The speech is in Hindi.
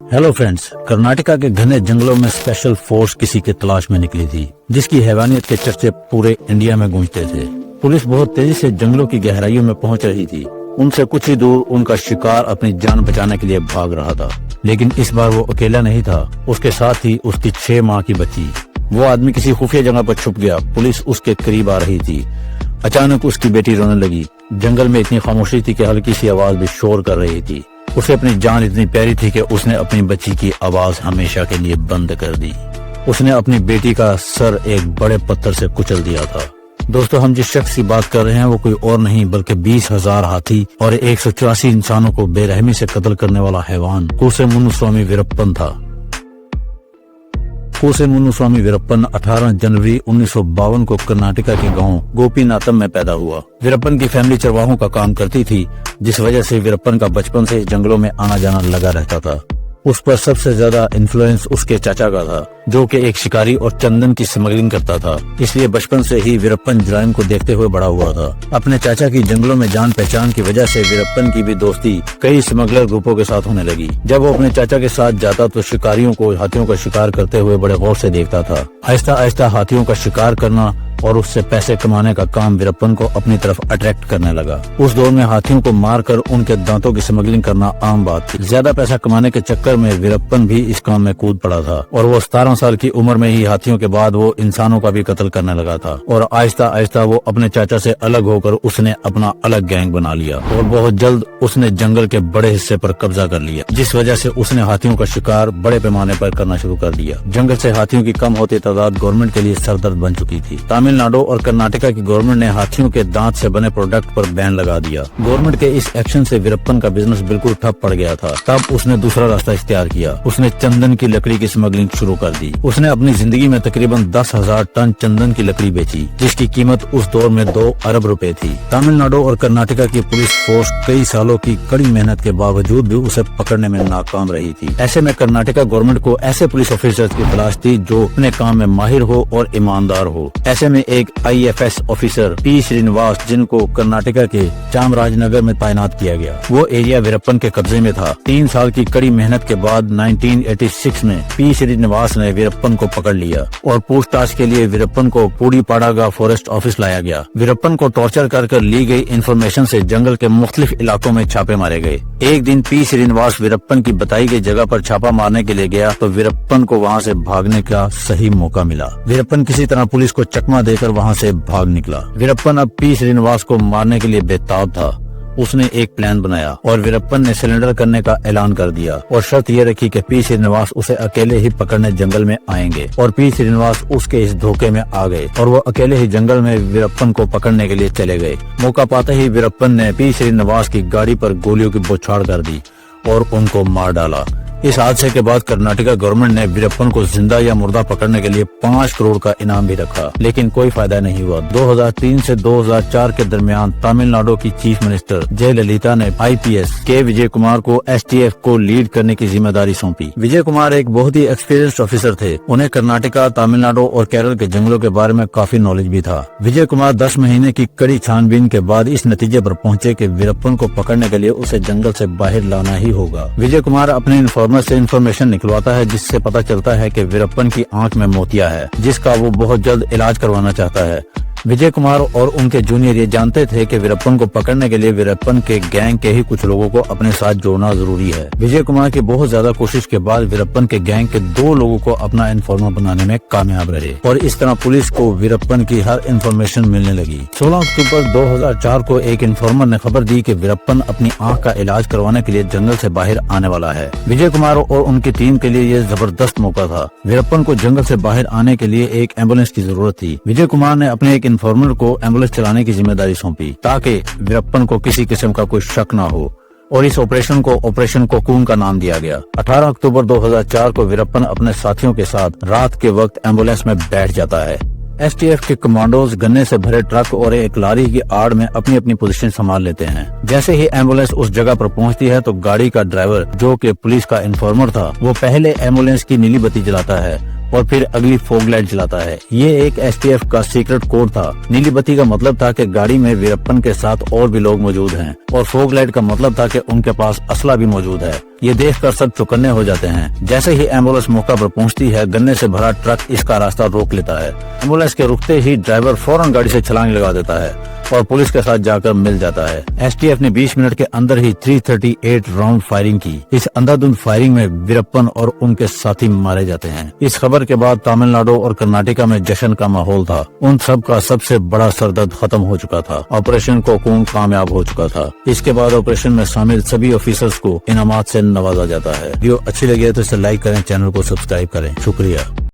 हेलो फ्रेंड्स, कर्नाटका के घने जंगलों में स्पेशल फोर्स किसी की तलाश में निकली थी, जिसकी हैवानियत के चर्चे पूरे इंडिया में गूंजते थे। पुलिस बहुत तेजी से जंगलों की गहराइयों में पहुंच रही थी। उनसे कुछ ही दूर उनका शिकार अपनी जान बचाने के लिए भाग रहा था, लेकिन इस बार वो अकेला नहीं था। उसके साथ ही उसकी 6 माह की बच्ची। वो आदमी किसी खुफिया जगह पर छुप गया। पुलिस उसके करीब आ रही थी। अचानक उसकी बेटी रोने लगी। जंगल में इतनी खामोशी थी कि हल्की सी आवाज भी शोर कर रही थी। उसे अपनी जान इतनी प्यारी थी कि उसने अपनी बच्ची की आवाज हमेशा के लिए बंद कर दी। उसने अपनी बेटी का सर एक बड़े पत्थर से कुचल दिया था। दोस्तों, हम जिस शख्स की बात कर रहे हैं वो कोई और नहीं बल्कि 20,000 हाथी और 184 इंसानों को बेरहमी से कत्ल करने वाला हैवान कोसे मुनुस्वामी वीरप्पन था। कोसे मुनुस्वामी वीरप्पन 18 जनवरी 1952 को कर्नाटका के गांव गोपीनाथम में पैदा हुआ। वीरप्पन की फैमिली चरवाहों का काम करती थी, जिस वजह से वीरप्पन का बचपन से जंगलों में आना जाना लगा रहता था। उस पर सबसे ज्यादा इन्फ्लुएंस उसके चाचा का था, जो कि एक शिकारी और चंदन की स्मगलिंग करता था। इसलिए बचपन से ही वीरप्पन जुराइम को देखते हुए बड़ा हुआ था। अपने चाचा की जंगलों में जान पहचान की वजह से वीरप्पन की भी दोस्ती कई स्मगलर ग्रुपों के साथ होने लगी। जब वो अपने चाचा के साथ जाता तो शिकारियों को हाथियों का शिकार करते हुए बड़े गौर से देखता था। आहिस्ता आहिस्ता हाथियों का शिकार करना और उससे पैसे कमाने का काम वीरप्पन को अपनी तरफ अट्रैक्ट करने लगा। उस दौर में हाथियों को मारकर उनके दांतों की स्मगलिंग करना आम बात थी। ज्यादा पैसा कमाने के चक्कर में वीरप्पन भी इस काम में कूद पड़ा था और वो 17 साल की उम्र में ही हाथियों के बाद वो इंसानों का भी कत्ल करने लगा था। और आहिस्ता आहिस्ता वो अपने चाचा से अलग होकर उसने अपना अलग गैंग बना लिया और बहुत जल्द उसने जंगल के बड़े हिस्से पर कब्जा कर लिया, जिस वजह से उसने हाथियों का शिकार बड़े पैमाने पर करना शुरू कर दिया। जंगल से हाथियों की कम होती तादाद गवर्नमेंट के लिए सरदर्द बन चुकी थी। तमिलनाडु और कर्नाटका की गवर्नमेंट ने हाथियों के दांत से बने प्रोडक्ट पर बैन लगा दिया। गवर्नमेंट के इस एक्शन से वीरप्पन का बिजनेस बिल्कुल ठप पड़ गया था। तब उसने दूसरा रास्ता इख्तियार किया। उसने चंदन की लकड़ी की स्मगलिंग शुरू कर दी। उसने अपनी जिंदगी में तकरीबन 10,000 टन चंदन की लकड़ी बेची, जिसकी कीमत उस दौर में 2 अरब रुपए थी। तमिलनाडु और कर्नाटका की पुलिस फोर्स कई सालों की कड़ी मेहनत के बावजूद भी उसे पकड़ने में नाकाम रही थी। ऐसे में कर्नाटका गवर्नमेंट को ऐसे पुलिस ऑफिसर्स की तलाश थी जो अपने काम में माहिर हो और ईमानदार हो। ऐसे में एक IFS ऑफिसर पी श्रीनिवास, जिनको कर्नाटका के चामराजनगर में तैनात किया गया, वो एरिया वीरप्पन के कब्जे में था। 3 साल की कड़ी मेहनत के बाद 1986 में पी श्रीनिवास ने वीरप्पन को पकड़ लिया और पूछताछ के लिए वीरप्पन को पूड़ीपाड़ा फॉरेस्ट ऑफिस लाया गया। वीरप्पन को टॉर्चर कर ली गई इन्फॉर्मेशन से जंगल के मुख्तलिफ इलाकों में छापे मारे गए। एक दिन पी श्रीनिवास वीरप्पन की बताई गई जगह पर छापा मारने के लिए गया तो वीरप्पन को वहाँ से भागने का सही मौका मिला। वीरप्पन किसी तरह पुलिस को चकमा देकर वहाँ से भाग निकला। वीरप्पन अब पी श्रीनिवास को मारने के लिए बेताब था। उसने एक प्लान बनाया और वीरप्पन ने सरेंडर करने का ऐलान कर दिया और शर्त ये रखी कि पी श्रीनिवास उसे अकेले ही पकड़ने जंगल में आएंगे। और पी श्रीनिवास उसके इस धोखे में आ गए और वो अकेले ही जंगल में वीरप्पन को पकड़ने के लिए चले गए। मौका पाते ही वीरप्पन ने पी श्रीनिवास की गाड़ी पर गोलियों की बौछार कर दी और उनको मार डाला। इस हादसे के बाद कर्नाटका गवर्नमेंट ने वीरप्पन को जिंदा या मुर्दा पकड़ने के लिए 5 करोड़ का इनाम भी रखा, लेकिन कोई फायदा नहीं हुआ। 2003 से 2004 के दरमियान तमिलनाडु की चीफ मिनिस्टर जयललिता ने IPS के विजय कुमार को STF को लीड करने की जिम्मेदारी सौंपी। विजय कुमार एक बहुत ही एक्सपीरियंस्ड ऑफिसर थे। उन्हें कर्नाटका, तमिलनाडु और केरल के जंगलों के बारे में काफी नॉलेज भी था। विजय कुमार 10 महीने की कड़ी छानबीन के बाद इस नतीजे पर पहुंचे कि वीरप्पन को पकड़ने के लिए उसे जंगल से बाहर लाना ही होगा। विजय कुमार अपने से इन्फॉर्मेशन निकलवाता है, जिससे पता चलता है कि वीरप्पन की आंख में मोतिया है, जिसका वो बहुत जल्द इलाज करवाना चाहता है। विजय कुमार और उनके जूनियर ये जानते थे कि वीरप्पन को पकड़ने के लिए वीरप्पन के गैंग के ही कुछ लोगों को अपने साथ जोड़ना जरूरी है। विजय कुमार की बहुत ज्यादा कोशिश के बाद वीरप्पन के गैंग के 2 लोगों को अपना इन्फॉर्मर बनाने में कामयाब रहे और इस तरह पुलिस को वीरप्पन की हर इन्फॉर्मेशन मिलने लगी। 16 अक्टूबर 2004 को एक इन्फॉर्मर ने खबर दी कि वीरप्पन अपनी आँख का इलाज करवाने के लिए जंगल से बाहर आने वाला है। विजय कुमार और उनकी टीम के लिए ये जबरदस्त मौका था। वीरप्पन को जंगल से बाहर आने के लिए एक एम्बुलेंस की जरूरत थी। विजय कुमार ने अपने एक इन्फॉर्मर को एम्बुलेंस चलाने की जिम्मेदारी सौंपी ताकि वीरप्पन को किसी किस्म का कोई शक न हो और इस ऑपरेशन को ऑपरेशन कोकून का नाम दिया गया। 18 अक्टूबर 2004 को वीरप्पन अपने साथियों के साथ रात के वक्त एम्बुलेंस में बैठ जाता है। STF के कमांडोज गन्ने से भरे ट्रक और एक लारी की आड़ में अपनी अपनी पोजीशन संभाल लेते हैं। जैसे ही एम्बुलेंस उस जगह पर पहुंचती है तो गाड़ी का ड्राइवर, जो कि पुलिस का इन्फॉर्मर था, वो पहले एम्बुलेंस की नीली बत्ती जलाता है और फिर अगली फॉग लाइट जलाता है। ये एक एसटीएफ का सीक्रेट कोड था। नीली बत्ती का मतलब था कि गाड़ी में वीरप्पन के साथ और भी लोग मौजूद हैं, और फॉग लाइट का मतलब था कि उनके पास असला भी मौजूद है। ये देखकर सब चौकन्ने हो जाते हैं। जैसे ही एम्बुलेंस मौका पर पहुंचती है, गन्ने से भरा ट्रक इसका रास्ता रोक लेता है। एम्बुलेंस के रुकते ही ड्राइवर फौरन गाड़ी से छलांग लगा देता है और पुलिस के साथ जाकर मिल जाता है। एसटीएफ ने 20 मिनट के अंदर ही 338 राउंड फायरिंग की। इस अंधाधुंध फायरिंग में वीरप्पन और उनके साथी मारे जाते हैं। इस खबर के बाद तमिलनाडु और कर्नाटका में जश्न का माहौल था। उन सब का सबसे बड़ा सरदर्द खत्म हो चुका था। ऑपरेशन कोकून कामयाब हो चुका था। इसके बाद ऑपरेशन में शामिल सभी ऑफिसर्स को इनामात से नवाजा जाता है। वीडियो अच्छी लगी है तो इसे लाइक करें, चैनल को सब्सक्राइब करें। शुक्रिया।